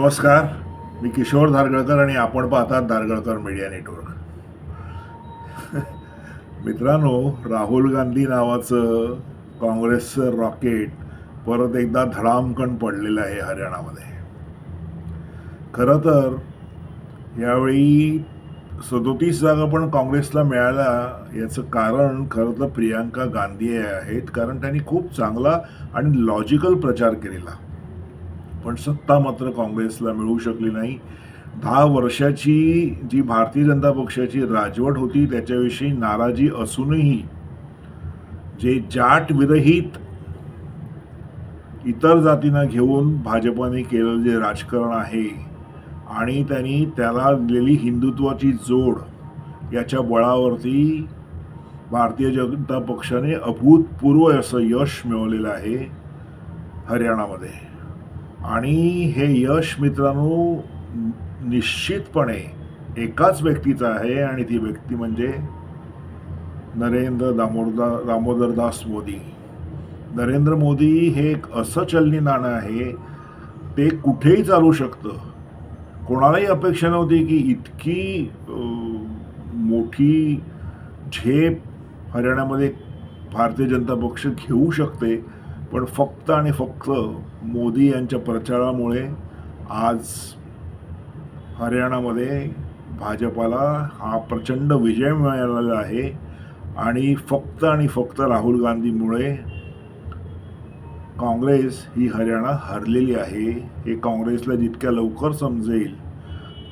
नमस्कार. मी किशोर धारगळकर आणि आपण पाहतात धारगळकर मीडिया नेटवर्क. मित्रांनो, राहुल गांधी नावाचं काँग्रेसचं रॉकेट परत एकदा धडामकन पडलेलं आहे हरियाणामध्ये. खरं तर यावेळी 37 जागा पण काँग्रेसला मिळाल्या याचं कारण खरं तर प्रियांका गांधी आहेत, कारण त्यांनी खूप चांगला आणि लॉजिकल प्रचार केलेला. पण सत्ता मात्र काँग्रेसला मिळू शकली नाही. 10 वर्षाची जी भारतीय जनता पक्षाची राजवट होती त्याच्याविषयी नाराजी असूनही जे जाट विरहित इतर जातींना घेऊन भाजपाने केलेलं जे राजकारण आहे आणि त्यांनी त्याला दिलेली हिंदुत्वाची जोड याच्या बळावरती भारतीय जनता पक्षाने अभूतपूर्व असं यश मिळवलेलं आहे हरियाणामध्ये. आणि हे यश मित्रांनो निश्चितपणे एकाच व्यक्तीचं आहे आणि ती व्यक्ती म्हणजे नरेंद्र दामोदरदास मोदी. नरेंद्र मोदी हे एक असं चलनी नाणं आहे, ते कुठेही चालू शकतं. कोणालाही अपेक्षा नव्हती की इतकी मोठी झेप हरियाणामध्ये भारतीय जनता पक्ष घेऊ शकते. पण फक्त आणि फक्त मोदी यांच्या प्रचारामुळे आज हरियाणामध्ये भाजपाला हा प्रचंड विजय मिळालेला आहे. आणि फक्त आणि फक्त राहुल गांधीमुळे काँग्रेस ही हरियाणा हरलेली आहे. हे काँग्रेसला जितक्या लवकर समजेल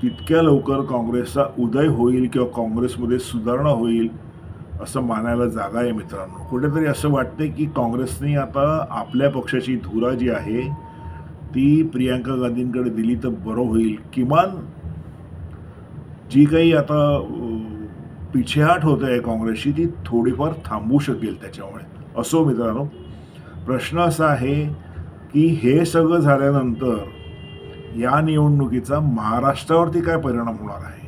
तितक्या लवकर काँग्रेसचा उदय होईल किंवा काँग्रेसमध्ये सुधारणा होईल असं मानायला जागा आहे मित्रांनो. कुठेतरी असं वाटते की काँग्रेसने आता आपल्या पक्षाची धुरा जी आहे ती प्रियांका गांधींकडे दिली तर बरं होईल. किमान जी काही आता पिछेहाट होत आहे काँग्रेसची ती थोडीफार थांबू शकेल त्याच्यामुळे. असो मित्रांनो, प्रश्न असा आहे की हे सगळं झाल्यानंतर या निवडणुकीचा महाराष्ट्रावरती काय परिणाम होणार आहे.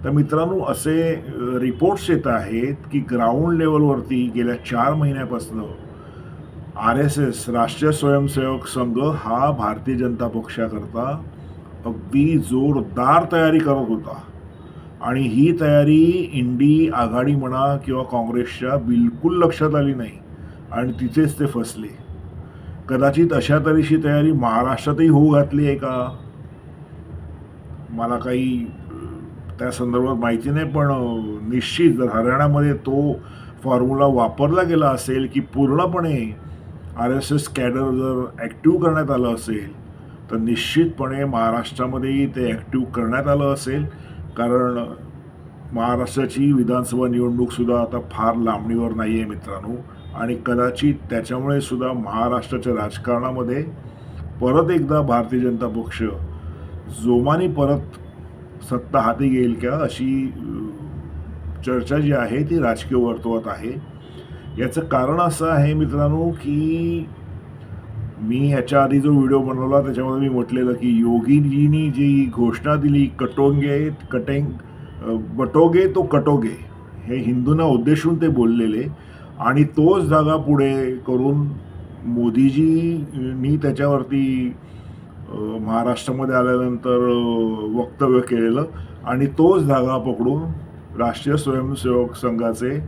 तर मित्रांनो, असे रिपोर्ट्स येत आहेत की ग्राउंड लेवलवरती गेल्या 4 महिन्यापासून RSS राष्ट्रीय स्वयंसेवक संघ हा भारतीय जनता पक्षाकरता अगदी जोरदार तयारी करत होता. आणि ही तयारी इंडी आघाडी म्हणा किंवा काँग्रेसच्या बिलकुल लक्षात आली नाही आणि तिथेच ते फसले. कदाचित अशा तऱ्हेची तयारी महाराष्ट्रातही होऊ घातली आहे का, मला काही त्या संदर्भात माहिती नाही. पण निश्चित जर हरियाणामध्ये तो फॉर्म्युला वापरला गेला असेल की पूर्णपणे RSS कॅडर जर ॲक्टिव्ह करण्यात आलं असेल तर निश्चितपणे महाराष्ट्रामध्येही ते ॲक्टिव्ह करण्यात आलं असेल. कारण महाराष्ट्राची विधानसभा निवडणूकसुद्धा आता फार लांबणीवर नाही आहे मित्रांनो. आणि कदाचित त्याच्यामुळे सुद्धा महाराष्ट्राच्या राजकारणामध्ये परत एकदा भारतीय जनता पक्ष जोमाने परत सत्ता हाती घेईल का अशी चर्चा जी आहे ती राजकीय वर्तुळात आहे. याचं कारण असं आहे मित्रांनो की मी ह्याच्या आधी जो व्हिडिओ बनवला त्याच्यामध्ये मी म्हटलेलं की योगीजींनी जी घोषणा दिली बटोगे तो कटोगे, हे हिंदूंना उद्देशून ते बोललेले. आणि तोच धागा पुढे करून मोदीजींनी त्याच्यावरती महाराष्ट्रामध्ये आल्यानंतर वक्तव्य केलेलं. आणि तोच धागा पकडून राष्ट्रीय स्वयंसेवक संघाचे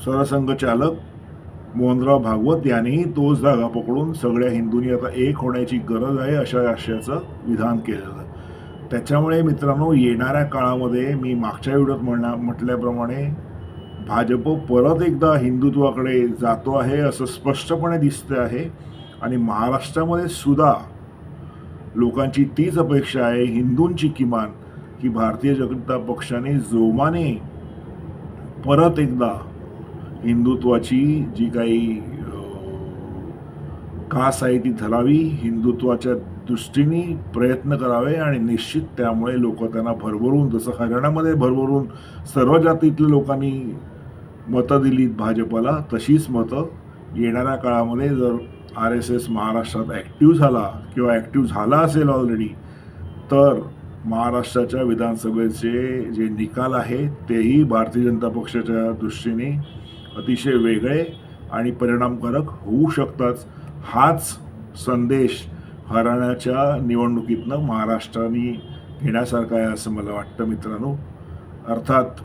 सरसंघचालक मोहनराव भागवत यांनीही तोच धागा पकडून सगळ्या हिंदूंनी आता एक होण्याची गरज आहे अशा आशयाचं विधान केलेलं. त्याच्यामुळे मित्रांनो, येणाऱ्या काळामध्ये मी मागच्या व्हिडिओत म्हटल्याप्रमाणे भाजप परत एकदा हिंदुत्वाकडे जातो आहे असं स्पष्टपणे दिसते आहे. आणि महाराष्ट्रामध्ये सुद्धा लोकांची तीच अपेक्षा आहे, हिंदूंची किमान, की भारतीय जनता पक्षाने जोमाने परत एकदा हिंदुत्वाची जी काही कास आहे ती धरावी, हिंदुत्वाच्या दृष्टीने प्रयत्न करावे. आणि निश्चित त्यामुळे लोक त्यांना भरभरून, जसं हरियाणामध्ये भरभरून सर्व जातीतल्या लोकांनी मतं दिलीत भाजपला, तशीच मतं येणाऱ्या काळामध्ये जर RSS महाराष्ट्रात ॲक्टिव्ह झाला किंवा ॲक्टिव्ह झाला असेल ऑलरेडी, तर महाराष्ट्राच्या विधानसभेचे जे निकाल आहेत तेही भारतीय जनता पक्षाच्या दृष्टीने अतिशय वेगळे आणि परिणामकारक होऊ शकतात. हाच संदेश हरियाणाच्या निवडणुकीतनं महाराष्ट्राने घेण्यासारखं आहे असं मला वाटतं मित्रांनो. अर्थात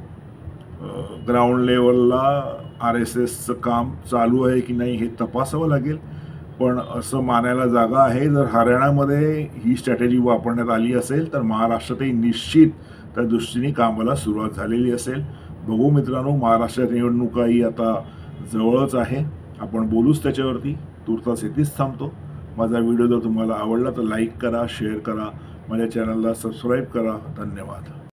ग्राउंड लेवलला RSSचं काम चालू आहे की नाही हे तपासावं लागेल, पण असं मानायला जागा आहे जर हरियाणामध्ये ही स्ट्रॅटेजी वापरण्यात आली असेल तर महाराष्ट्रातही निश्चित त्या दृष्टीने कामाला सुरुवात झालेली असेल. बघू मित्रांनो, महाराष्ट्रात निवडणुकाही आता जवळच आहे, आपण बोलूच त्याच्यावरती. तूर्तास इथेच थांबतो. माझा व्हिडिओ जर तुम्हाला आवडला तर लाईक करा, शेअर करा, माझ्या चॅनलला सबस्क्राईब करा. धन्यवाद.